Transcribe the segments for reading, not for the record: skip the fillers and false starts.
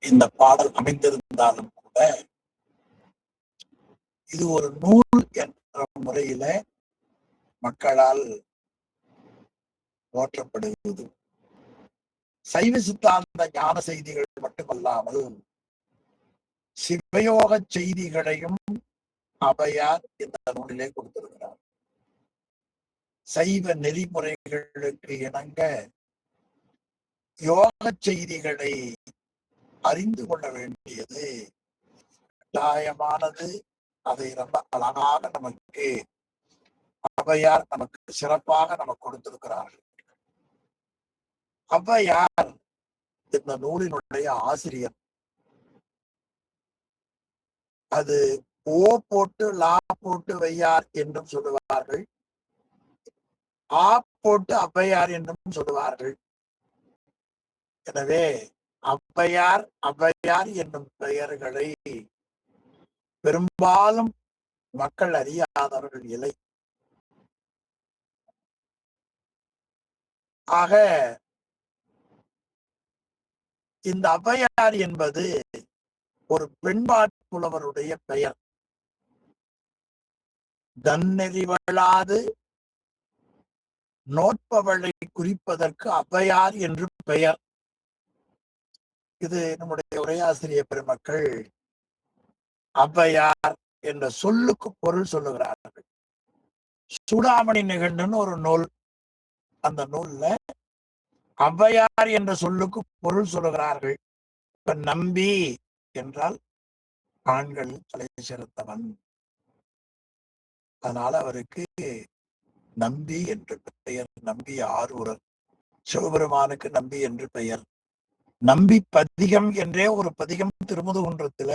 இந்த பாடல் அமைந்திருந்தாலும் கூட இது ஒரு நூல் என்ற முறையில மக்களால் போற்றப்படுகிறது. சைவ சித்தாந்த ஞான செய்திகள் மட்டுமல்லாமல் சிவயோக செய்திகளையும் அவையார் இந்த நூலிலே கொடுத்திருக்கிறார். சைவ நெறிமுறைகளுக்கு இணங்க யோக செய்திகளை அறிந்து கொள்ள வேண்டியது கட்டாயமானது. அதை ரொம்ப அழகாக நமக்கு அவையார் நமக்கு சிறப்பாக நமக்கு கொடுத்திருக்கிறார்கள். அவையார் இந்த நூலினுடைய ஆசிரியர். அது ஓ போட்டு லா போட்டு வையார் என்றும் சொல்லுவார்கள், ஆ போட்டு ஔவையார் என்றும் சொல்லுவார்கள். எனவே ஔவையார் ஔவையார் என்னும் பெயர்களை பெரும்பாலும் மக்கள் அறியாதவர்கள் இல்லை. ஆக இந்த ஔவையார் என்பது ஒரு பெண்பாற்புலவருடைய பெயர். தன்னெறிவளாது நோட்பவளை குறிப்பதற்கு ஔவையார் என்று பெயர். இது நம்முடைய உரையாசிரியர் பெருமக்கள் ஔவையார் என்ற சொல்லுக்கு பொருள் சொல்லுகிறார்கள். சூடாமணி நிகண்டுன்னு ஒரு நூல், அந்த நூல்ல ஔவையார் என்ற சொல்லுக்கு பொருள் சொல்லுகிறார்கள். இப்ப நம்பி என்றால் ஆண்கள் தலை சிறந்தவன், அதனால அவருக்கு நம்பி என்று பெயர். நம்பி ஆரூரர், சிவபெருமானுக்கு நம்பி என்று பெயர். நம்பி பதிகம் என்றே ஒரு பதிகம் திருமுதுகுன்றத்துல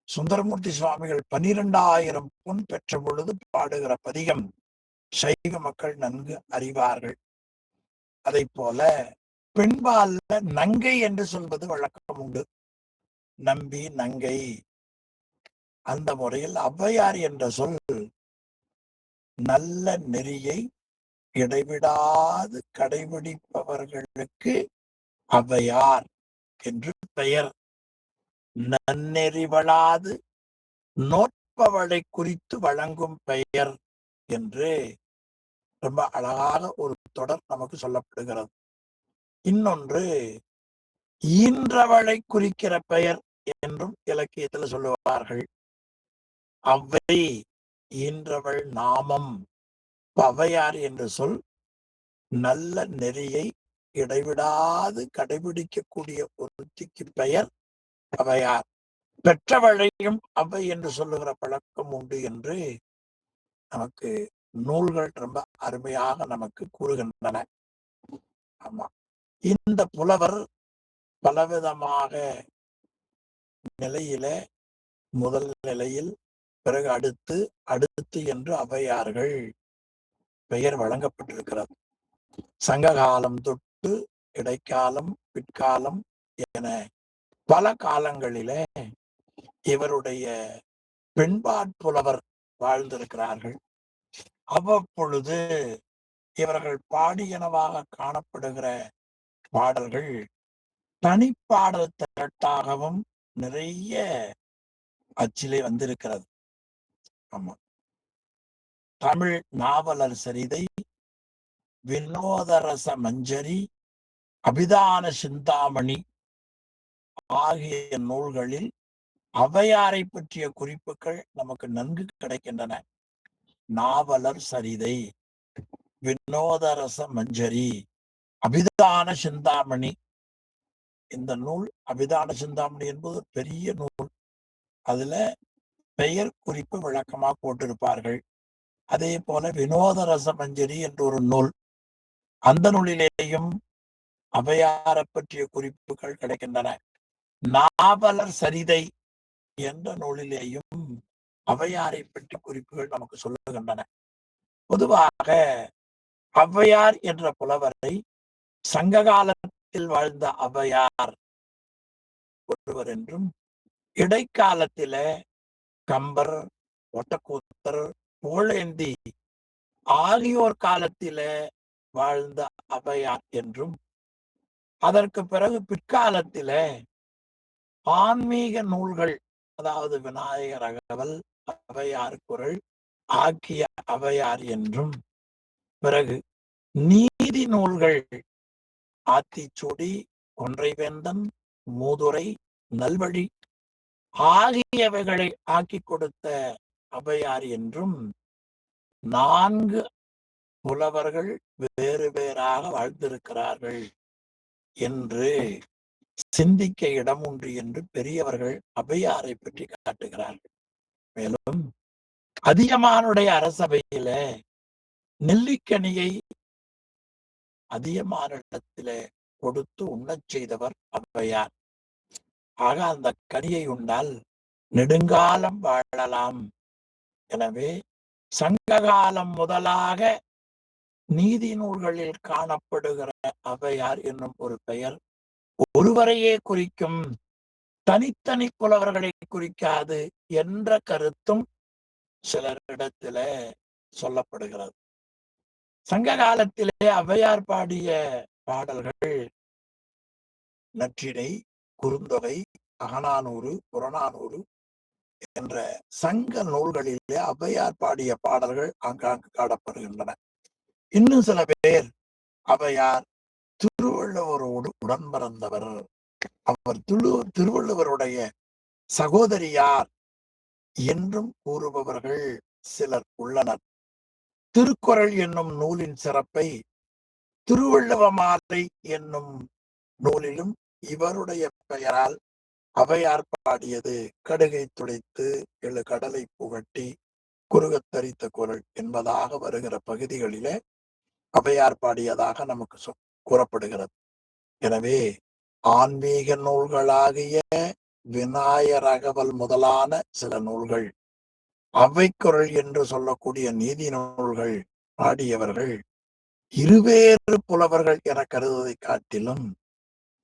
சுந்தரமூர்த்தி சுவாமிகள் 12,000 பொன் பெற்ற பொழுது பாடுகிற பதிகம் சைவ மக்கள் நன்கு அறிவார்கள். அதை போல பெண்பால்ல நங்கை என்று சொல்வது வழக்கம் உண்டு. நம்பி நங்கை. அந்த முறையில் ஔவையார் என்ற சொல் நல்ல நெறியை இடைவிடாது கடைபிடிப்பவர்களுக்கு ஔவையார் என்று பெயர். நன்னெறிவளாது நோட்பவளை குறித்து வழங்கும் பெயர் என்று ரொம்ப அழகாக ஒரு தொடர் நமக்கு சொல்லப்படுகிறது. இன்னொன்று ஈன்றவளை குறிக்கிற பெயர் என்றும் இலக்கியத்தில் சொல்லுவார்கள். அவ்வை ஈன்றவள் நாமம். ஔவையார் என்று சொல் நல்ல நெறியை இடைவிடாது கடைபிடிக்கக்கூடிய ஒருத்திக்கு பெயர் ஔவையார். பெற்றவளையும் அவ்வை என்று சொல்லுகிற பழக்கம் உண்டு என்று நமக்கு நூல்கள் ரொம்ப அருமையாக நமக்கு கூறுகின்றன. ஆமா, இந்த புலவர் பலவிதமாக நிலையில, முதல் நிலையில், பிறகு அடுத்து அடுத்து என்று ஔவையார்கள் பெயர் வழங்கப்பட்டிருக்கிறது. சங்க காலம் தொட்டு இடைக்காலம் பிற்காலம் என பல காலங்களிலே இவருடைய பெண்பாற்புலவர் வாழ்ந்திருக்கிறார்கள். அவ்வப்பொழுது இவர்கள் பாடியனவாக காணப்படுகிற பாடல்கள் தனிப்பாடல் திரட்டாகவும் நிறைய அச்சிலே வந்திருக்கிறது. ஆமா, தமிழ் நாவலர் சரிதை, வினோதரச மஞ்சரி, அபிதான சிந்தாமணி ஆகிய நூல்களில் ஔவையாரை பற்றிய குறிப்புகள் நமக்கு நன்கு கிடைக்கின்றன. நாவலர் சரிதை, வினோதரச மஞ்சரி, அபிதான சிந்தாமணி. இந்த நூல் அபிதான சிந்தாமணி என்பது பெரிய நூல். அதுல பெயர் குறிப்பு விளக்கமாக போட்டிருப்பார்கள். அதே போல வினோதரச மஞ்சரி என்ற ஒரு நூல், அந்த நூலிலேயும் ஔவையாரை பற்றிய குறிப்புகள் கிடைக்கின்றன. நாவலர் சரிதை என்ற நூலிலேயும் ஔவையாரை பற்றி குறிப்புகள் நமக்கு சொல்லுகின்றன. பொதுவாக ஔவையார் என்ற புலவரை சங்க காலத்தில் வாழ்ந்த ஔவையார் ஒருவர் என்றும், இடைக்காலத்தில கம்பர், ஒட்டக்கூத்தர், புகழேந்தி ஆகியோர் காலத்தில வாழ்ந்த ஔவையார் என்றும், அதற்கு பிறகு பிற்காலத்தில ஆன்மீக நூல்கள், அதாவது விநாயகர் அகவல், அவையார் குறள் ஆக்கிய அவையார் என்றும், பிறகு நீதி நூல்கள் ஆத்திச்சூடி, கொன்றைவேந்தன், மூதுரை, நல்வழி ஆகியவைகளை ஆக்கிக் கொடுத்த அவையார் என்றும், 4 புலவர்கள் வேறு வேறாக வாழ்ந்திருக்கிறார்கள் என்று சிந்திக்க இடம் உண்டு என்று பெரியவர்கள் அவையாரை பற்றி காட்டுகிறார்கள். மேலும் அதியமானுடைய அரசவையில நெல்லிக்கனியை அதியமானிடத்திலே கொடுத்து உண்ணச் செய்தவர் ஔவையார். ஆக அந்த கனியை உண்டால் நெடுங்காலம் வாழலாம். எனவே சங்ககாலம் முதலாக நீதி நூல்களில் காணப்படுகிற ஔவையார் என்னும் ஒரு பெயர் ஒருவரையே குறிக்கும், தனித்தனி புலவர்களை குறிக்காது என்ற கருத்தும் சிலரிடத்தில சொல்லப்படுகிறது. சங்க காலத்திலே ஔவையார் பாடிய பாடல்கள் நற்றிணை, குறுந்தொகை, அகநானூறு, புறநானூறு என்ற சங்க நூல்களிலே ஔவையார் பாடிய பாடல்கள் ஆங்காங்கு காணப்படுகின்றன. இன்னும் சில பேர் ஔவையார் திருவள்ளுவரோடு உடன் பிறந்தவர், அவர் திருவள்ளுவருடைய சகோதரியார் என்றும் கூறுபவர்கள் சிலர் உள்ளனர். திருக்குறள் என்னும் நூலின் சிறப்பை திருவள்ளுவ மாலை என்னும் நூலிலும் இவருடைய பெயரால் ஔவையார் பாடியது கடுகை துடைத்து 7 கடலை புகட்டி குறுகத் தரித்த குறள் என்பதாக வருகிற பகுதிகளிலே ஔவையார் பாடியதாக நமக்கு கூறப்படுகிறது. எனவே ஆன்மீக நூல்களாகிய விநாயகர் அகவல் முதலான சில நூல்கள், ஔவைக்குறள் என்று சொல்லக்கூடிய நீதி நூல்கள் பாடியவர்கள் இருவேறு புலவர்கள் என கருதுவதை காட்டிலும்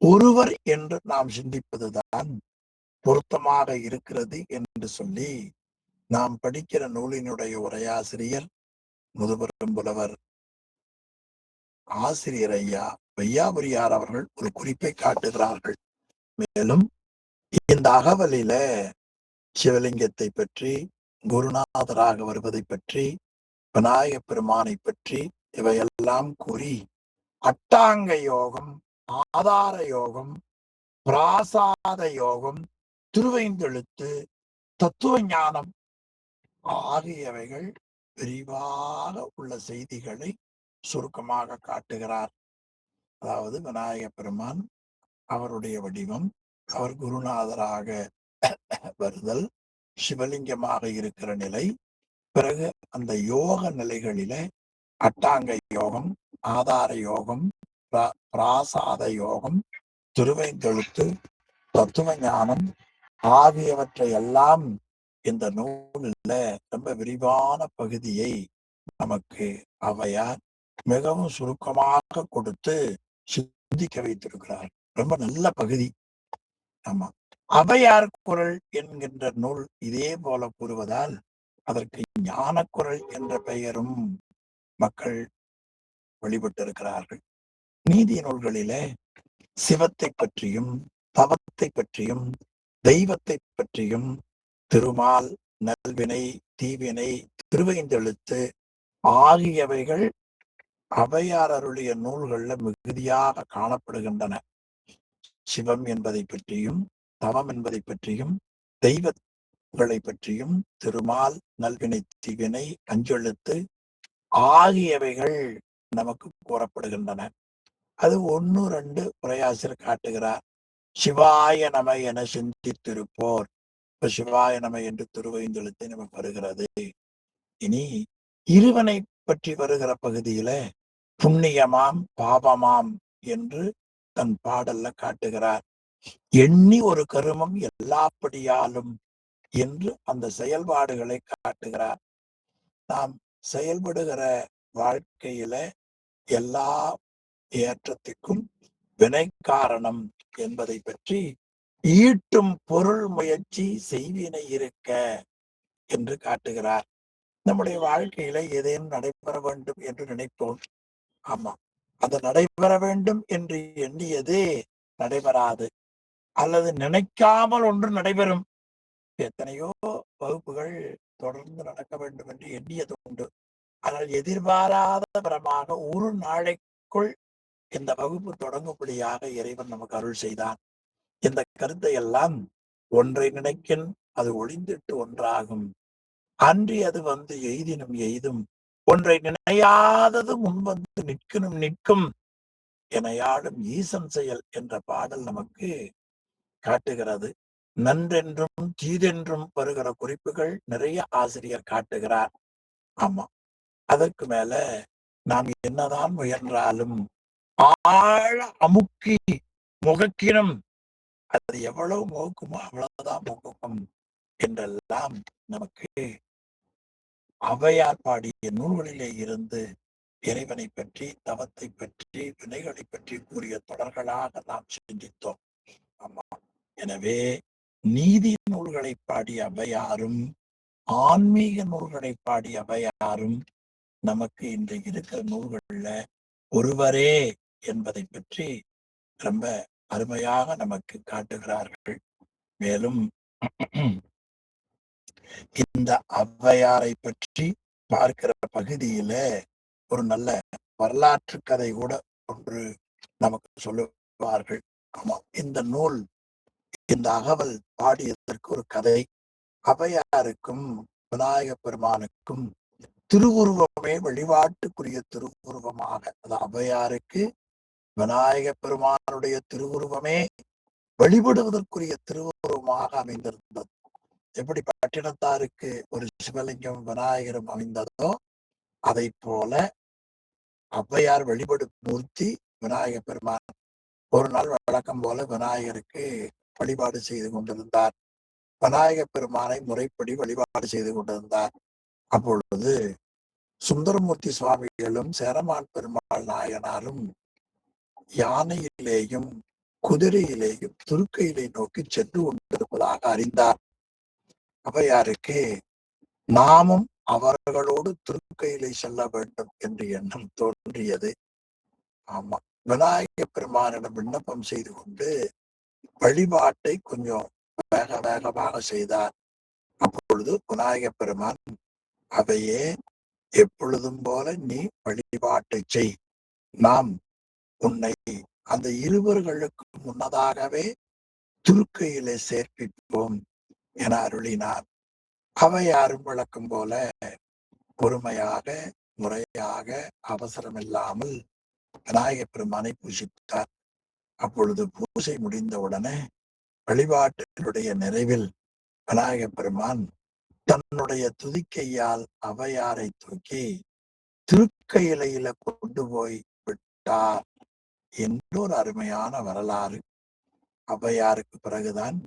ஒருவர் என்று நாம் சிந்திப்பதுதான் பொருத்தமாக இருக்கிறது என்று சொல்லி, நாம் படிக்கிற நூலினுடைய உரையாசிரியர் முதுபெரும் புலவர் ஆசிரியர் ஐயா வையாபுரியார் அவர்கள் ஒரு குறிப்பை காட்டுகிறார்கள். மேலும் இந்த அகவலில சிவலிங்கத்தை பற்றி, குருநாதராக வருவதை பற்றி, விநாயக பெருமானை பற்றி இவையெல்லாம் கூறி அட்டாங்க யோகம், ஆதார யோகம், பிராசாத யோகம், திருவைந்தெழுத்து, தத்துவ ஞானம் ஆகியவைகள் விரிவாக உள்ள செய்திகளை சுருக்கமாக காட்டுகிறார். அதாவது விநாயக பெருமான், அவருடைய வடிவம், அவர் குருநாதராக வருதல், சிவலிங்கமாக இருக்கிற நிலை, பிறகு அந்த யோக நிலைகளில அட்டாங்க யோகம், ஆதார யோகம், பிராசாத யோகம், திருவைந்தெழுத்து, தத்துவ ஞானம் ஆகியவற்றை எல்லாம் இந்த நூலில் ரொம்ப விரிவான பகுதியை நமக்கு ஔவையார் மிகவும் சுருக்கமாக கொடுத்து சிந்திக்க வைத்திருக்கிறார். ரொம்ப நல்ல பகுதி. ஆமா, ஔவையார் குறள் என்கின்ற நூல் இதே போல கூறுவதால் அதற்கு ஞானக்குறள் என்ற பெயரும் மக்கள் வழிபட்டிருக்கிறார்கள். நீதி நூல்களிலே சிவத்தை பற்றியும், தவத்தை பற்றியும், தெய்வத்தை பற்றியும், திருமால், நல்வினை, தீவினை, திருவைந்தெழுத்து ஆகியவைகள் ஔவையார் அருளிய நூல்கள்ல மிகுதியாக காணப்படுகின்றன. சிவம் என்பதை பற்றியும், தவம் என்பதை பற்றியும், தெய்வங்களை பற்றியும், திருமால், நல்வினை, தீவினை, அஞ்செழுத்து ஆகியவைகள் நமக்கு கூறப்படுகின்றன. அது 1, 2 உரையாசிரியர் காட்டுகிறார். சிவாய நம என சிந்தித்திருப்போர், இப்ப சிவாய நம என்று திருவைந்தெழுத்தை நமக்கு வருகிறது. இனி இருவனை பற்றி வருகிற பகுதியில புண்ணியமாம் பாவமாம் என்று தன் பாடல்ல காட்டுகிறார். எண்ணி ஒரு கருமம் எல்லாப்படியாலும் என்று அந்த செயல்பாடுகளை காட்டுகிறார். நாம் செயல்படுகிற வாழ்க்கையில எல்லா ஏற்றத்திற்கும் வினை காரணம் என்பதை பற்றி, ஈட்டும் பொருள் முயற்சி செய்வினை இருக்க என்று காட்டுகிறார். நம்முடைய வாழ்க்கையில ஏதேனும் நடைபெற வேண்டும் என்று நினைப்போம். ஆமா, அது நடைபெற வேண்டும் என்று எண்ணியது நடைபெறாது. அல்லது நினைக்காமல் ஒன்று நடைபெறும். எத்தனையோ வகுப்புகள் தொடர்ந்து நடக்க வேண்டும் என்று எண்ணியது உண்டு. ஆனால் எதிர்பாராத பரமாக ஒரு நாளைக்குள் இந்த வகுப்பு தொடங்கும்படியாக இறைவன் நமக்கு அருள் செய்தான். இந்த கருத்தை எல்லாம் ஒன்றை நினைக்கின் அது ஒளிந்திட்டு ஒன்றாகும், அன்றி அது வந்து எய்தினும் எய்தும், ஒன்றை நினையாதது முன்வந்து நிற்கணும் நிற்கும் எனையாடும் ஈசன் செயல் என்ற பாடல் நமக்கு காட்டுகிறது. நன்றென்றும் தீதென்றும் வருகிற குறிப்புகள் நிறைய ஆசிரியர் காட்டுகிறார். ஆமா, அதற்கு மேல நாம் என்னதான் முயன்றாலும் ஆழ அமுக்கி முகக்கினும் அது எவ்வளவு முகக்குமோ அவ்வளவுதான் முகக்கும் என்றெல்லாம் நமக்கு ஔவையார் பாடிய நூல்களிலே இருந்து இறைவனை பற்றி, தவத்தை பற்றி, வினைகளை பற்றி கூறிய தொடர்களாக நாம் சிந்தித்தோம். ஆமா, எனவே நீதி நூல்களை பாடிய ஔவையாரும் ஆன்மீக நூல்களை பாடிய ஔவையாரும் நமக்கு இன்றைக்கு இருக்கிற நூல்கள்ல ஒருவரே என்பதை பற்றி ரொம்ப அருமையாக நமக்கு காட்டுகிறார்கள். மேலும் இந்த ஔவையாரை பற்றி பார்க்கிற பகுதியில ஒரு நல்ல வரலாற்று கதை கூட ஒன்று நமக்கு சொல்லுவார்கள். ஆமா, இந்த நூல், இந்த அகவல் பாடியதற்கு ஒரு கதை. ஔவையாருக்கும் விநாயக பெருமானுக்கும் திருவுருவமே வழிபாட்டுக்குரிய திருவுருவமாக, அது ஔவையாருக்கு விநாயக பெருமானுடைய திருவுருவமே வழிபடுவதற்குரிய திருவுருவமாக அமைந்திருந்தது. எப்படி பட்டினத்தாருக்கு ஒரு சிவலிங்கம் விநாயகரும் அமைந்ததோ அதை போல ஔவையார் வழிபடும் மூர்த்தி விநாயக பெருமான். ஒரு நாள் வழக்கம் போல விநாயகருக்கு வழிபாடு செய்து கொண்டிருந்தார். விநாயக பெருமானை முறைப்படி வழிபாடு செய்து கொண்டிருந்தார். அப்பொழுது சுந்தரமூர்த்தி சுவாமிகளும் சேரமான் பெருமாள் நாயனாரும் யானையிலேயும் குதிரையிலேயும் துருக்கையிலே நோக்கி சென்று கொண்டிருப்பதாக அறிந்தார். ஔவையாருக்கு நாமும் அவர்களோடு திருக்கையிலே செல்ல வேண்டும் என்று எண்ணம் தோன்றியது. ஆமா, விநாயக பெருமானிடம் விண்ணப்பம் செய்து கொண்டு வழிபாட்டை கொஞ்சம் வேக வேகமாக செய்தார். அப்பொழுது விநாயக பெருமான், அவையே எப்பொழுதும் போல நீ வழிபாட்டை செய், நாம் உன்னை அந்த இருவர்களுக்கு முன்னதாகவே துருக்கையிலே சேர்ப்பிப்போம் என அருளினார். ஔவையாரும் வழக்கம் போல பொறுமையாக, முறையாக, அவசரமில்லாமல் விநாயக பெருமானை பூஜித்தார். அப்பொழுது பூஜை முடிந்தவுடனே வழிபாட்டினுடைய நிறைவில் விநாயக பெருமான் தன்னுடைய துதிக்கையால் ஔவையாரை தூக்கி திருக்கையிலையில கொண்டு போய் விட்டார் என்று ஒரு அருமையான வரலாறு. ஔவையாருக்கு பிறகுதான்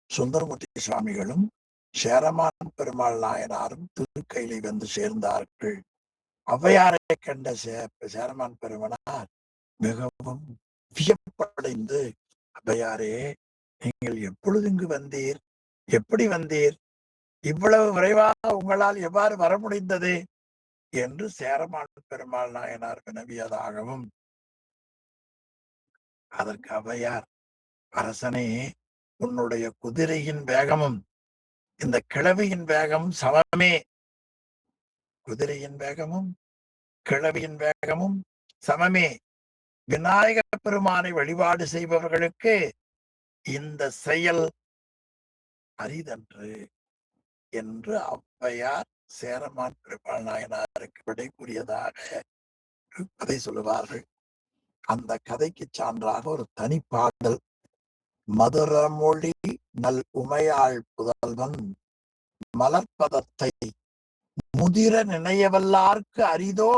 சுந்தரமூர்த்தி சுவாமிகளும் சேரமான் பெருமாள் நாயனாரும் திருக்கையிலை வந்து சேர்ந்தார்கள். ஔவையாரை கண்ட சேரமான் பெருமானார் மிகவும் வியப்படைந்து, ஔவையாரே, நீங்கள் எப்பொழுது இங்கு வந்தீர்? எப்படி வந்தீர்? இவ்வளவு விரைவாக உங்களால் எவ்வாறு வர முடிந்தது என்று சேரமான் பெருமாள் நாயனார் வினவியதாகவும், அதற்கு ஔவையார், அரசனே, உன்னுடைய குதிரையின் வேகமும் இந்த கிழவியின் வேகமும் சமமே. குதிரையின் வேகமும் கிழவியின் வேகமும் சமமே. விநாயக பெருமானை வழிபாடு செய்பவர்களுக்கு இந்த செயல் அரிதன்று என்று ஔவையார் சேரமான் பெருமாள் நாயனாருக்கு விடை கூறியதாக கதை சொல்லுவார்கள். அந்த கதைக்கு சான்றாக ஒரு தனி பாடல். மதுரமொழி நல் உமையாள் புதல்வன் மலர்பதத்தை முதிர நினையவல்லார்க்கு அரிதோ.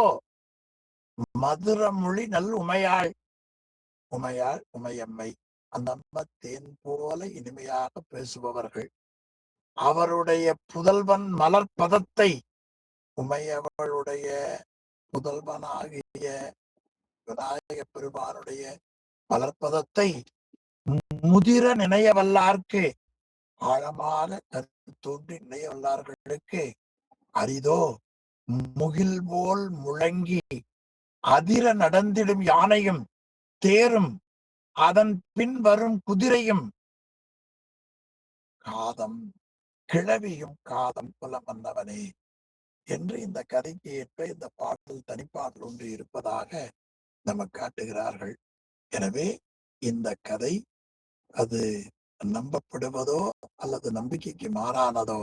மதுரமொழி நல் உமையாள், உமையாள் உமையம்மை, அந்த அம்மா தேன் போல இனிமையாக பேசுபவர்கள். அவருடைய புதல்வன் மலர்பதத்தை, உமையவளுடைய புதல்வனாகிய விநாயக பெருமானுடைய மலர்பதத்தை முதிர நினையவல்லார்க்கு, ஆழமாக கருத்தோன்றி நினையவல்லார்களுக்கு அரிதோ. முகில் போல் முழங்கி அதிர நடந்திடும் யானையும் தேரும் அதன் பின் வரும் குதிரையும் காதம் கிளவியும் காதம் புல மன்னவனே என்று இந்த கதைக்கு ஏற்ப இந்த பாடல் தனிப்பாடல் ஒன்று இருப்பதாக நமக்கு காட்டுகிறார்கள். எனவே இந்த கதை அது நம்பப்படுவதோ அல்லது நம்பிக்கைக்கு மாறானதோ,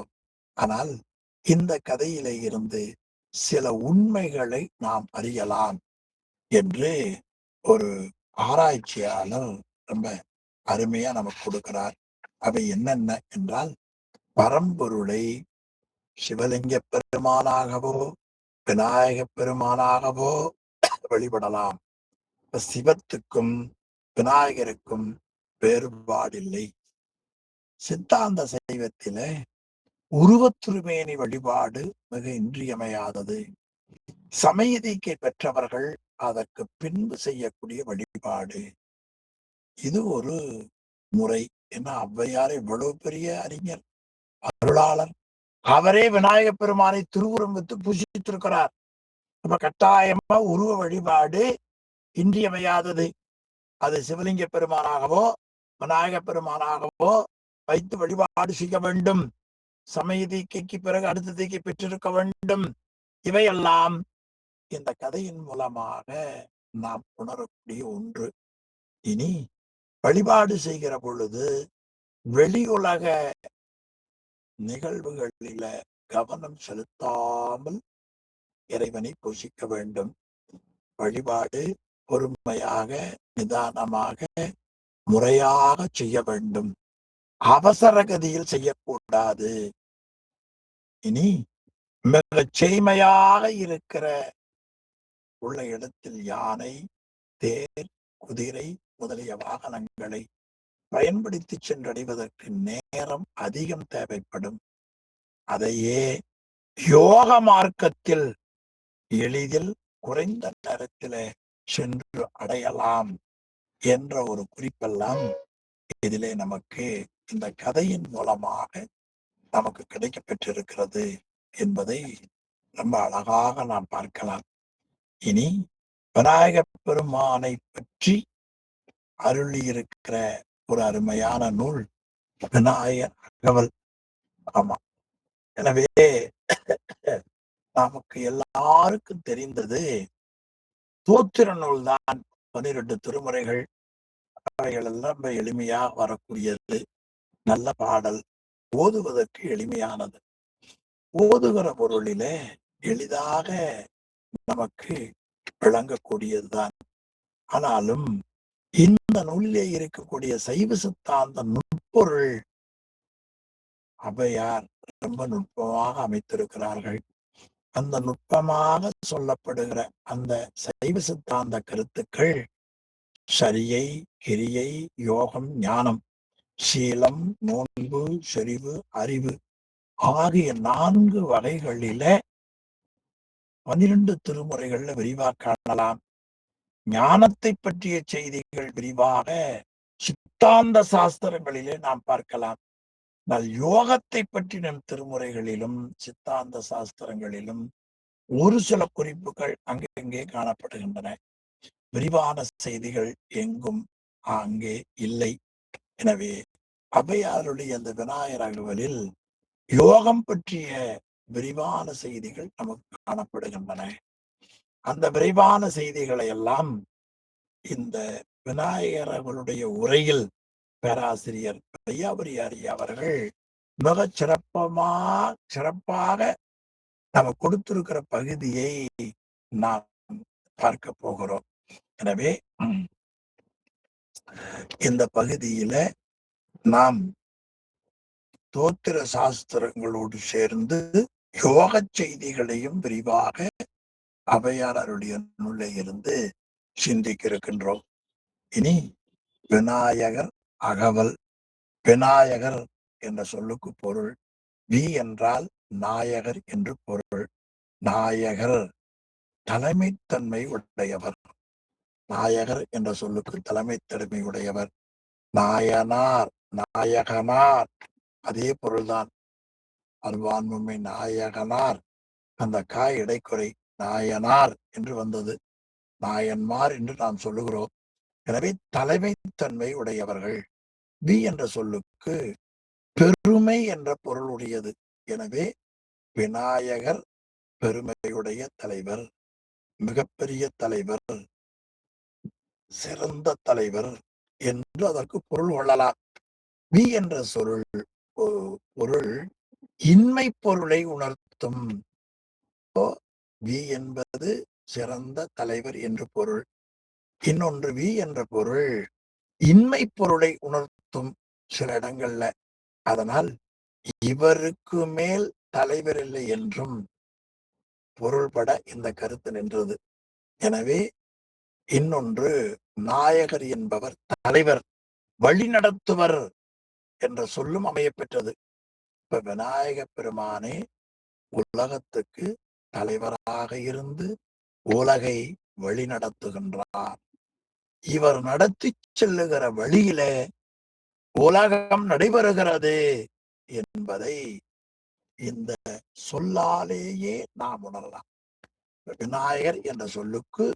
ஆனால் இந்த கதையிலே இருந்து சில உண்மைகளை நாம் அறியலாம் என்று ஒரு ஆராய்ச்சியாளர் ரொம்ப அருமையா நமக்கு கொடுக்கிறார். அவை என்னென்ன என்றால், பரம்பொருளை சிவலிங்க பெருமானாகவோ விநாயக பெருமானாகவோ வழிபடலாம். சிவத்துக்கும் விநாயகருக்கும் வேறுபாடில்லை. சித்தாந்த சைவத்தில உருவத்துருமேனி வழிபாடு மிக இன்றியமையாதது. சமயதீக்கை பெற்றவர்கள் அதற்கு பின்பு செய்யக்கூடிய வழிபாடு. இது ஒரு முறை. ஏன்னா ஔவையார் இவ்வளவு பெரிய அறிஞர், அருளாளர். அவரே விநாயக பெருமானை திருவுருவம் வைத்து பூஜித்திருக்கிறார். நம்ம கட்டாயமா உருவ வழிபாடு இன்றியமையாதது. அது சிவலிங்க பெருமானாகவோ விநாயக பெருமானாகவோ வைத்து வழிபாடு செய்ய வேண்டும். சமய தீக்கைக்கு பிறகு அடுத்த தீக்கை பெற்றிருக்க வேண்டும். இவையெல்லாம் இந்த கதையின் மூலமாக நாம் உணரக்கூடிய ஒன்று. இனி வழிபாடு செய்கிற பொழுது வெளி உலக நிகழ்வுகளில கவனம் செலுத்தாமல் இறைவனை பூஜிக்க வேண்டும். வழிபாடு பொறுமையாக நிதானமாக முறையாக செய்ய வேண்டும். அவசர கதியில் செய்யக்கூடாது. இனி மிக செய்மையாக இருக்கிற உள்ள இடத்தில் யானை, தேர், குதிரை முதலிய வாகனங்களை பயன்படுத்தி சென்றடைவதற்கு நேரம் அதிகம் தேவைப்படும். அதையே யோக மார்க்கத்தில் எளிதில் குறைந்த நேரத்தில் சென்று அடையலாம் என்ற ஒரு குறிப்பெல்லாம் இதிலே நமக்கு இந்த கதையின் மூலமாக நமக்கு கிடைக்கப்பெற்றிருக்கிறது என்பதை ரொம்ப அழகாக நாம் பார்க்கலாம். இனி விநாயகப் பெருமானை பற்றி அருளி இருக்கிற ஒரு அருமையான நூல் விநாயகர் அகவல். ஆமா, எனவே நமக்கு எல்லாருக்கும் தெரிந்தது தோத்திர நூல் தான். 12 திருமுறைகள், அவைகள் எல்லாம் ரொம்ப எளிமையா வரக்கூடியது. நல்ல பாடல், ஓதுவதற்கு எளிமையானது. ஓதுகிற பொருளிலே எளிதாக நமக்கு விளங்கக்கூடியதுதான். ஆனாலும் இந்த நூலிலே இருக்கக்கூடிய சைவ சித்தாந்த நுட்பொருள் ஔவையார் ரொம்ப நுட்பமாக அமைத்திருக்கிறார்கள். அந்த நுட்பமாக சொல்லப்படுகிற அந்த சைவ சித்தாந்த கருத்துக்கள் சரியை, கிரியை, யோகம், ஞானம், சீலம், நோன்பு, செறிவு, அறிவு ஆகிய 4 வகைகளில 12 திருமுறைகள்ல விரிவாக காணலாம். ஞானத்தை பற்றிய செய்திகள் விரிவாக சித்தாந்த சாஸ்திரங்களிலே நாம் பார்க்கலாம். யோகத்தை பற்றின திருமுறைகளிலும் சித்தாந்த சாஸ்திரங்களிலும் ஒரு சில குறிப்புகள் அங்கங்கே காணப்படுகின்றன. விரிவான செய்திகள் எங்கும் அங்கே இல்லை. எனவே ஔவையாருடைய அந்த விநாயகர் அகவலில் யோகம் பற்றிய விரிவான செய்திகள் நமக்கு காணப்படுகின்றன. அந்த விரிவான செய்திகளை எல்லாம் இந்த விநாயகர் அவர்களுடைய உரையில் பேராசிரியர் வையாபுரி அவர்கள் மிக சிறப்பாக நம்ம கொடுத்திருக்கிற பகுதியை நாம் பார்க்க போகிறோம். எனவே இந்த பகுதியில நாம் தோத்திர சாஸ்திரங்களோடு சேர்ந்து யோக செய்திகளையும் விரிவாக ஔவையார் அவருடைய நூலை இருந்து சிந்திக்க இருக்கின்றோம். இனி விநாயகர் அகவல். விநாயகர் என்ற சொல்லுக்கு பொருள் வி என்றால் நாயகர் என்று பொருள். நாயகர் தலைமைத்தன்மை உடையவர். நாயகர் என்ற சொல்லுக்கு தலைமைத்தன்மை உடையவர். நாயனார், நாயகனார் அதே பொருள்தான். அல்வான்மை நாயகனார், அந்த காய் இடைக்குறை நாயனார் என்று வந்தது. நாயன்மார் என்று நாம் சொல்லுகிறோம். எனவே தலைமைத்தன்மை உடையவர்கள். வி என்ற சொல்லுக்கு பெருமை என்ற பொருளுடையது. எனவே விநாயகர் பெருமையுடைய தலைவர், மிகப்பெரிய தலைவர், சிறந்த தலைவர் என்று அதற்கு பொருள் கொள்ளலாம். வி என்ற பொருள் இன்மை பொருளை உணர்த்தும். வி என்பது சிறந்த தலைவர் என்று பொருள். இன்னொன்று வி என்ற பொருள் இன்மை பொருளை உணர்த்தும் சில இடங்கள்ல. அதனால் இவருக்கு மேல் தலைவர் இல்லை என்றும் பொருள்பட இந்த கருத்து நின்றது. எனவே இன்னொன்று நாயகர் என்பவர் தலைவர், வழிநடத்துவர் என்ற சொல்லும் அமையப்பெற்றது. இப்ப விநாயக பெருமானே உலகத்துக்கு தலைவராக இருந்து உலகை வழிநடத்துகின்றார். இவர் நடத்தி செல்லுகிற வழியிலே உலகம் நடைபெறுகிறது என்பதை இந்த சொல்லாலேயே நாம் உணரலாம். விநாயகர் என்ற சொல்லுக்கு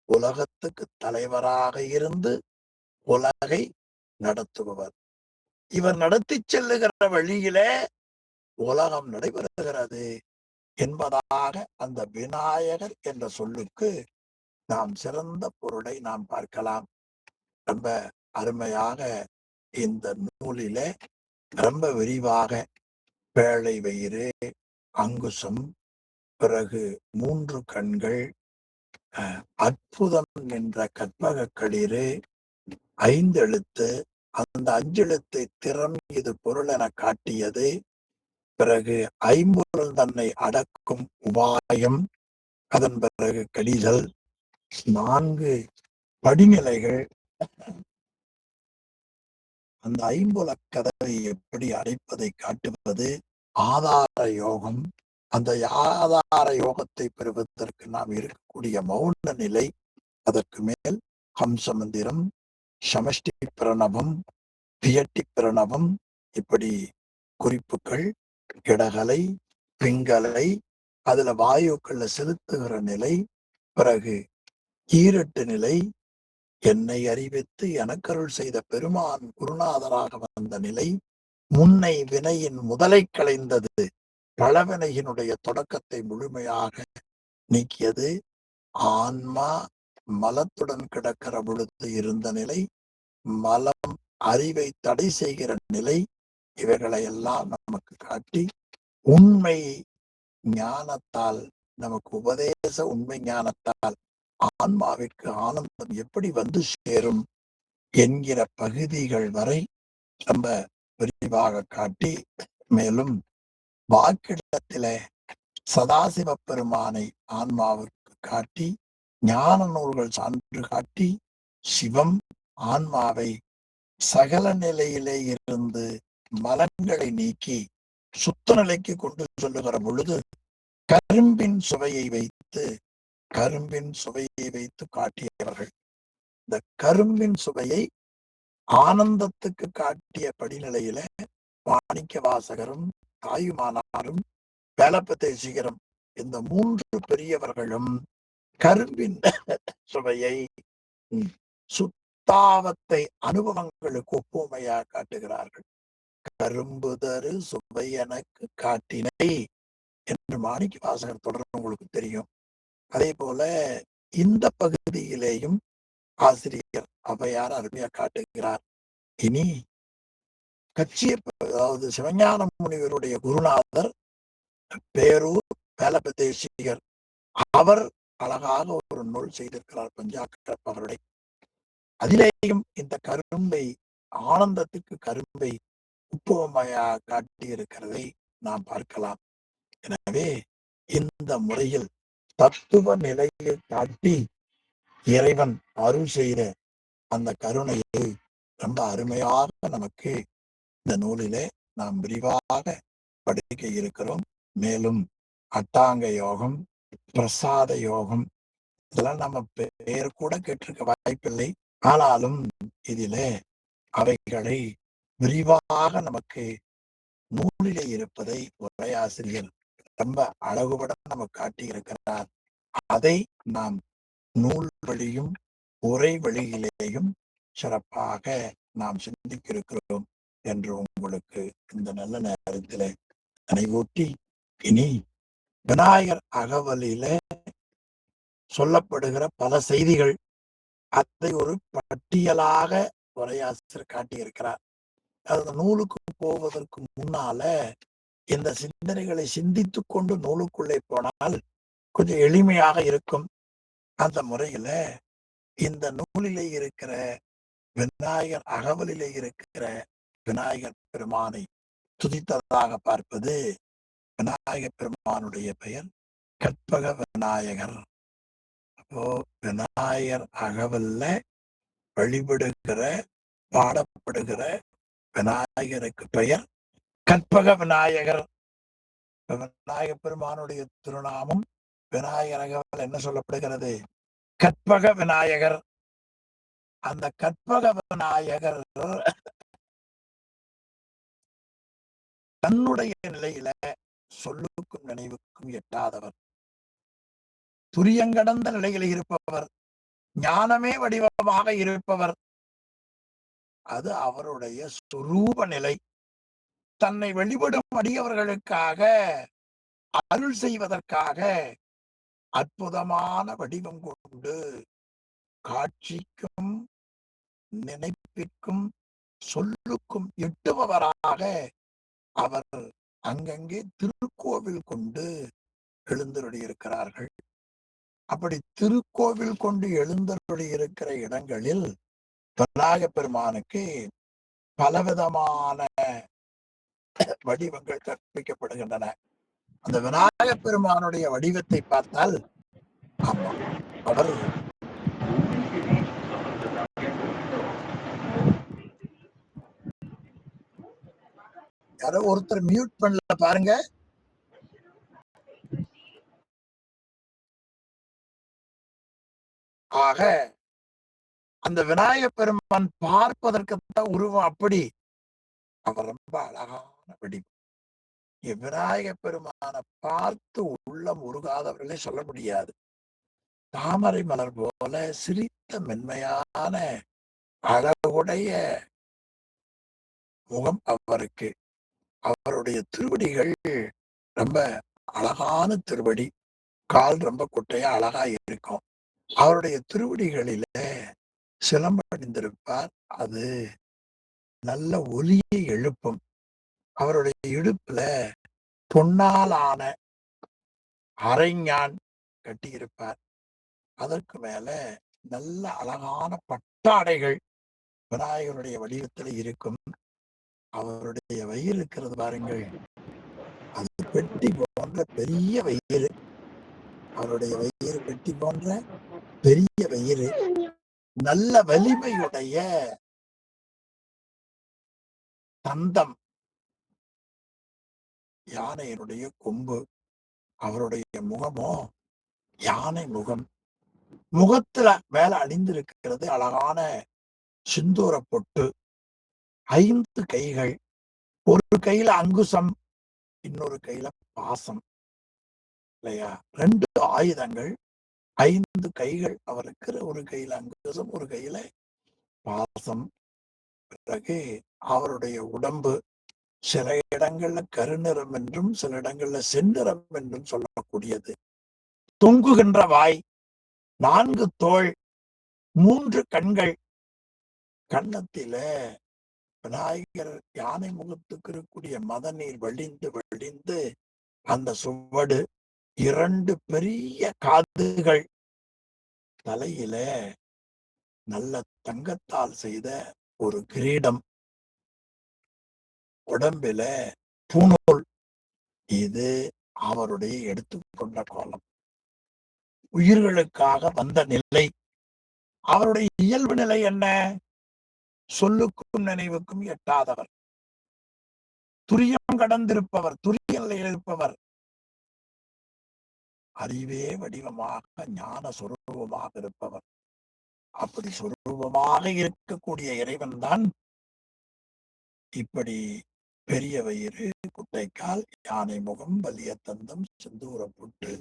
உலகத்துக்கு தலைவராக இருந்து உலகை நடத்துபவர். இவர் நடத்தி செல்லுகிற வழியிலே உலகம் நடைபெறுகிறது என்பதாக அந்த விநாயகர் என்ற சொல்லுக்கு நாம் சிறந்த பொருளை நாம் பார்க்கலாம். ரொம்ப அருமையாக இந்த நூலிலே ரொம்ப விரிவாக பேழை வயிறு, அங்குசம், பிறகு 3 கண்கள், அற்புதம் என்ற கற்பக களிறு, 5 எழுத்து, அந்த 5 எழுத்தை திறம் இது பொருள் என காட்டியது, பிறகு ஐம்பொருள் தன்னை அடக்கும் உபாயம், அதன் பிறகு கடிதல், 4 படிநிலைகள், அந்த ஐம்புல கதவை எப்படி அடைப்பதை காட்டுவது, ஆதார யோகம், அந்த ஆதார யோகத்தை பெறுவதற்கு நாம் இருக்கக்கூடிய மௌன நிலை, அதற்கு மேல் ஹம்ச மந்திரம், சமஷ்டி பிரணவம், வியட்டி பிரணவம், இப்படி குறிப்புகள், இடகலை, பிங்கலை, அதுல வாயுக்கள்ல செலுத்துகிற நிலை, பிறகு ஈரட்டு நிலை, என்னை அறிவித்து எனக்கருள் செய்த பெருமான் குருநாதராக வந்த நிலை, முன்னை வினையின் முதலை களைந்தது, பழவினையினுடைய தொடக்கத்தை முழுமையாக நீக்கியது, ஆன்மா மலத்துடன் கிடக்கிற பொழுது இருந்த நிலை, மலம் அறிவை தடை செய்கிற நிலை, இவைகளை எல்லாம் நமக்கு காட்டி உண்மை ஞானத்தால், நமக்கு உபதேச உண்மை ஞானத்தால் ஆன்மாவிற்கு ஆனந்தம் எப்படி வந்து சேரும் என்கிற பகுதிகள் வரை ரொம்ப விரிவாக காட்டி, மேலும் வாக்கிடத்திலே சதாசிவ பெருமானை ஆன்மாவிற்கு காட்டி, ஞான நூல்கள் சான்று காட்டி, சிவம் ஆன்மாவை சகல நிலையிலே இருந்து மலங்களை நீக்கி சுத்த நிலைக்கு கொண்டு சொல்லுகிற பொழுது கரும்பின் சுவையை வைத்து காட்டியவர்கள். இந்த கரும்பின் சுவையை ஆனந்தத்துக்கு காட்டிய படிநிலையில மாணிக்க வாசகரும், தாயுமானாரும், வேலப்ப தேசிகரும், இந்த 3 பெரியவர்களும் கரும்பின் சுவையை சுத்தாவத்தை அனுபவங்களுக்கு ஒப்புமையாக காட்டுகிறார்கள். கரும்பு தரு சுவை எனக்கு காட்டினை என்று மாணிக்க வாசகர் தொடர்ந்து உங்களுக்கு தெரியும். அதே போல இந்த பகுதியிலேயும் ஆசிரியர் ஔவையார் அருமையா காட்டுகிறார். இனி அதாவது சிவஞான முனிவருடைய குருநாதர் பேரூர் வேலப்ப தேசிகர், அவர் அழகாக ஒரு நூல் செய்திருக்கிறார், பஞ்சாக்கர பகருடை. அதிலேயும் இந்த கரும்பை, ஆனந்தத்துக்கு கரும்பை உப்புவமையாக காட்டி இருக்கிறதை நாம் பார்க்கலாம். எனவே இந்த முறையில் தத்துவ நிலையை காட்டி இறைவன் அருள் செய்த அந்த கருணையை ரொம்ப அருமையாக நமக்கு இந்த நூலிலே நாம் விரிவாக படிக்க இருக்கிறோம். மேலும் அட்டாங்க யோகம், பிரசாத யோகம், இதெல்லாம் நம்ம பேர் கூட கேட்டிருக்க வாய்ப்பில்லை. ஆனாலும் இதிலே அவைகளை விரிவாக நமக்கு நூலிலே இருப்பதை உரையாசிரியர் ரொம்ப அழகுபட நமக்கு காட்டி இருக்கிறார். அதை நாம் நூல் வழியும் உரை வழியிலேயும் சிறப்பாக நாம் சிந்திக்க இருக்கிறோம். என்று உங்களுக்கு இந்த நல்ல நேரத்திலே நினைவூட்டி, இனி விநாயகர் அகவலில சொல்லப்படுகிற பல செய்திகள், அதை ஒரு பட்டியலாக உரையாசிரியர் காட்டியிருக்கிறார். அந்த நூலுக்கு போவதற்கு முன்னால இந்த சிந்தனைகளை சிந்தித்துக் கொண்டு நூலுக்குள்ளே போனால் கொஞ்சம் எளிமையாக இருக்கும். அந்த முறையில இந்த நூலிலே இருக்கிற விநாயகர் அகவலிலே இருக்கிற விநாயகர் பெருமானை துதித்ததாக பார்ப்பது, விநாயகர் பெருமானுடைய பெயர் கற்பக விநாயகர். அப்போ விநாயகர் அகவல்ல வழிபடுகிற பாடப்படுகிற விநாயகருக்கு பெயர் கற்பக விநாயகர். விநாயக பெருமானுடைய திருநாமம் விநாயகர் அகவல் என்ன சொல்லப்படுகிறது? கற்பக விநாயகர். அந்த கற்பக விநாயகர் தன்னுடைய நிலையில சொல்லுக்கும் நினைவுக்கும் எட்டாதவர், துரியங்கடந்த நிலையில் இருப்பவர், ஞானமே வடிவமாக இருப்பவர். அது அவருடைய சொரூப நிலை. தன்னை வழிபடும் அடியவர்களுக்காக அருள் செய்வதற்காக அற்புதமான வடிவம் கொண்டு காட்சிக்கும் நினைப்பிற்கும் சொல்லுக்கும் எட்டுபவராக அவர் அங்கங்கே திருக்கோவில் கொண்டு எழுந்தருளி இருக்கிறார்கள். அப்படி திருக்கோவில் கொண்டு எழுந்தருளி இருக்கிற இடங்களில் விநாயகப் பெருமானுக்கு பலவிதமான வடிவங்கள் கற்பிக்கப்படுகின்றன. அந்த விநாயகப் பெருமானுடைய வடிவத்தை பார்த்தால், ஆமா, அவர் யாரோ ஒருத்தர் மியூட் பண்ணல பாருங்க. ஆக அந்த விநாயகப் பெருமான் பார்ப்பதற்கு தான் உருவம் அப்படி. அவர் ரொம்ப அழகான வடிவம். விநாயகப் பெருமானை பார்த்து உள்ளம் உருகாதவர்களே சொல்ல முடியாது. தாமரை மலர் போல சிரித்த மென்மையான அழகுடைய முகம் அவருக்கு. அவருடைய திருவடிகள் ரொம்ப அழகான திருவடி. கால் ரொம்ப குட்டையா அழகா இருக்கும். அவருடைய திருவடிகளில சிலம்பணிந்திருப்பார். அது நல்ல ஒலியை எழுப்பும். அவருடைய இடுப்புல பொன்னாலான அரைஞான் கட்டியிருப்பார். அதற்கு மேல நல்ல அழகான பட்டாடைகள் விநாயகருடைய வடிவத்தில் இருக்கும். அவருடைய வயிறு இருக்கிறது பாருங்கள், அது பெட்டி போன்ற பெரிய வயிறு. அவருடைய வயிறு பெட்டி போன்ற பெரிய வயிறு, நல்ல வலிமையுடைய தந்தம், யானையினுடைய கொம்பு. அவருடைய முகமோ யானை முகம். முகத்துல மேல அணிந்திருக்கிறது அழகான சிந்தூர பொட்டு. 5 கைகள், ஒரு கையில அங்குசம், இன்னொரு கையில பாசம், இல்லையா? 2 ஆயுதங்கள், 5 கைகள் அவருக்கு. ஒரு கையில அங்குசம், ஒரு கையில பாசம். பிறகு அவருடைய உடம்பு சில இடங்கள்ல கருநிறம் என்றும் சில இடங்கள்ல செந்நிறம் என்றும் சொல்லக்கூடியது. தொங்குகின்ற வாய், 4 தோள், 3 கண்கள். கன்னத்தில விநாயகர் யானை முகத்துக்கு இருக்கக்கூடிய மதநீர் வழிந்து வழிந்து அந்த சுவடு. 2 பெரிய காதுகள். தலையில நல்ல தங்கத்தால் செய்த ஒரு கிரீடம். உடம்பில பூணூல். இது அவருடைய எடுத்துக்கொண்ட கோலம். உயிர்களுக்காக வந்த நிலை. அவருடைய இயல்பு நிலை என்ன? சொல்லுக்கும் நினைவுக்கும் எட்டாதவர், துரியம் கடந்திருப்பவர், துரிய நிலையில் இருப்பவர், அறிவே வடிவமாக ஞான சொரூபமாக இருப்பவர். அப்படி சொரூபமாக இருக்கக்கூடிய இறைவன் தான் இப்படி பெரிய வயிறு, குட்டைக்கால், யானை முகம், வலிய தந்தம், செந்தூர புட்டு,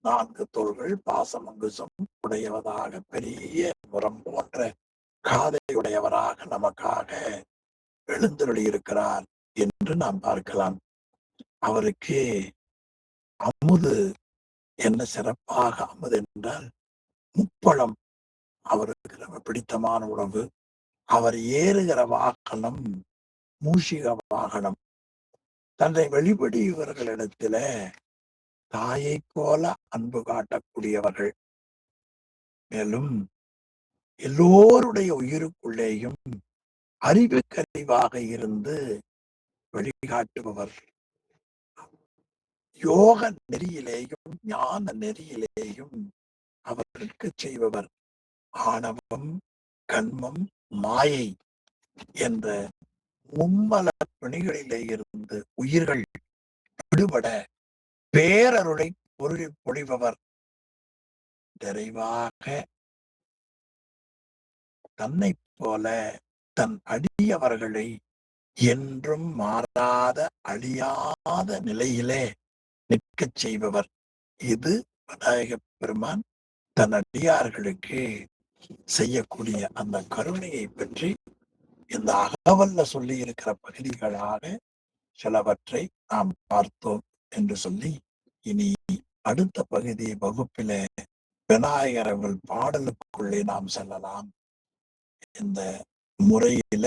4 தோள்கள், பாசம் அங்குசம் உடையவதாக, பெரிய முரம் போன்ற காதை உடையவராக நமக்காக எழுந்தருளி இருக்கிறார் என்று நாம் பார்க்கலாம். அவருக்கு அமுது என்ன சிறப்பாக அமுது என்றால் முப்பழம் அவருக்கு ரொம்ப பிடித்தமான உணவு. அவர் ஏறுகிற வாகனம் மூஷிக வாகனம். தன்னை வெளிப்படுகிறவர்களிடத்தில தாயை போல அன்பு காட்டக்கூடியவர்கள். மேலும் எல்லோருடைய உயிருக்குள்ளேயும் அறிவுக்கறிவாக இருந்து வழிகாட்டுபவர். யோக நெறியிலேயும் ஞான நெறியிலேயும் அவருக்கு செய்பவர். ஆணவம், கண்மம், மாயை என்ற மும்மல பிணிகளிலே இருந்து உயிர்கள் விடுபட பேரருளை பொழிபவர். நிறைவாக தன்னை போல தன் அடியவர்களை என்றும் மாறாத அழியாத நிலையிலே நிற்கச் செய்பவர். இது விநாயக பெருமான் தன் அடியார்களுக்கு செய்யக்கூடிய அந்த கருணையை பற்றி இந்த அகவல்ல சொல்லி இருக்கிற பகுதிகளாக சிலவற்றை நாம் பார்த்தோம் என்று சொல்லி, இனி அடுத்த பகுதி வகுப்பில விநாயகர் அவர்கள் பாடலுக்குள்ளே நாம் செல்லலாம். இந்த முறையில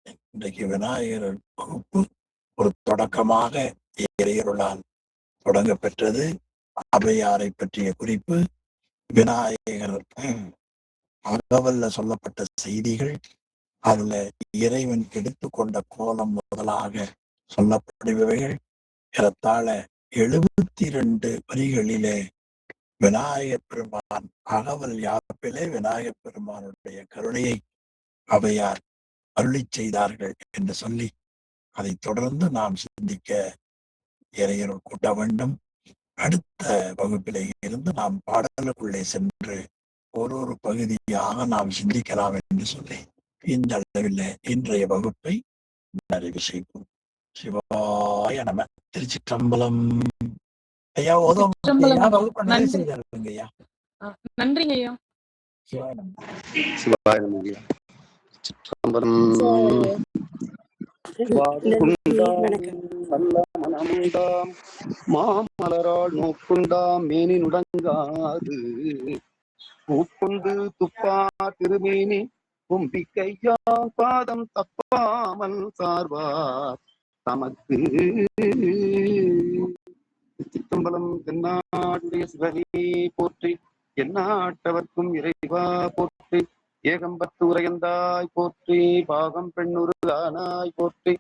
இன்றைக்கு விநாயகர் வகுப்பு ஒரு தொடக்கமாக இறையருளால் தொடங்க பெற்றது. அவையாரை பற்றிய குறிப்பு, விநாயகர் அகவல்ல சொல்லப்பட்ட செய்திகள், அதுல இறைவன் எடுத்துக்கொண்ட கோலம் முதலாக சொல்லப்படுபவைகள் ஏறத்தாழ 72 வரிகளிலே விநாயகப் பெருமான் அகவல் யாப்பிலே விநாயகப் பெருமானுடைய கருணையை அவையார் அருளி செய்தார்கள் என்று சொல்லி, அதை தொடர்ந்து நாம் சிந்திக்க இறையருள் கூட்ட வேண்டும். அடுத்த வகுப்பிலே இருந்து நாம் பாடலுக்குள்ளே சென்று ஒரு பகுதியாக நாம் சிந்திக்கலாம் என்று சொல்லி இந்த அளவில் இன்றைய வகுப்பை நிறைவு செய்வோம். சிவாய நம. திருச்சிற்றம்பலம். ஐயா ஓதும் வகுப்பு நிறைவு செய்தாருங்க ஐயா. நன்றிங்க ஐயா. சிவாய நம. சிவாய நம ஐயா. சிற்றம்பலம். மாமலரால் நோக்குண்டாம் மேனி நுடங்காது பூக்குண்டு துப்பா திருமேனி கும்பிக்கையா பாதம் தப்பாமல் சார்வார் தமக்கு. சிற்றம்பலம். தென்னாடுடைய சிவனே போற்றி, எந்நாட்டவர்க்கும் இறைவா போற்றி, ஏகம்பத்து உரையந்தாய் போற்றி, பாகம் பெண்ணுரு ஆனாய் போற்றி,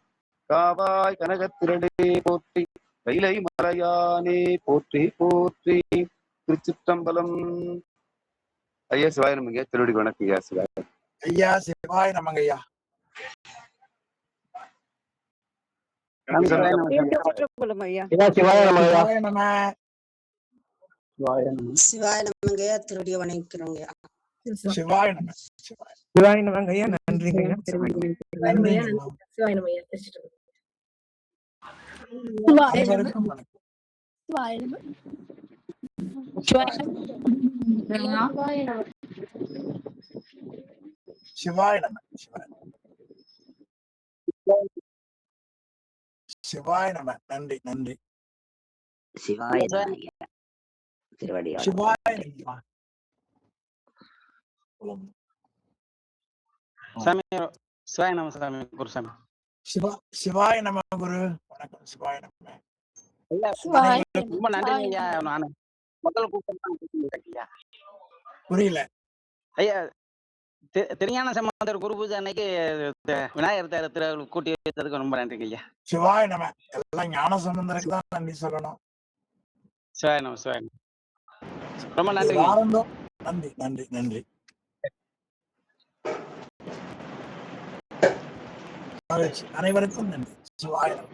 காவாய் கனகத்திரடே போற்றி, கைலை மலையானே போற்றி போற்றி. திருச்சிற்றம்பலம். ஐயா சிவாய நமங்க. திருவடி வணக்கம் ஐயா. சிவாய ஐயா. சிவாய நமங்க ஐயா. சிவாய நமங்க. திருவடி வணக்கிறோங்க. சிவாய நம. சிவாய நமங்க ஐயா. நன்றிங்க ஐயா. சிவாய நம ஐயா. அனைவருக்கும் வணக்கம். சிவாய நம. சிவாய நம. நன்றி நன்றி. சிவாய திருவடி சிவாய சாமி. சிவாய நம சாமி. குருசாமி. சிவாய நம குரு. வணக்கம். சிவாய நம. ரொம்ப நன்றிங்க ஐயா. நானு முதல் கூட்டம் புரியல ஐயா. திருஞான சம்பந்தர் குரு பூஜை அன்னைக்கு விநாயகர் தேரத்துல கூட்டி வைத்ததுக்கு ரொம்ப நன்றிங்க ஐயா. சிவாய நம. எல்லாம் ஞான சம்பந்தருக்கு தான் நன்றி சொல்லணும். சிவாய நம. சிவாய நம. ரொம்ப நன்றி. நன்றி நன்றி நன்றி. அனைவருக்கும் நன்றி. சிவாய நம.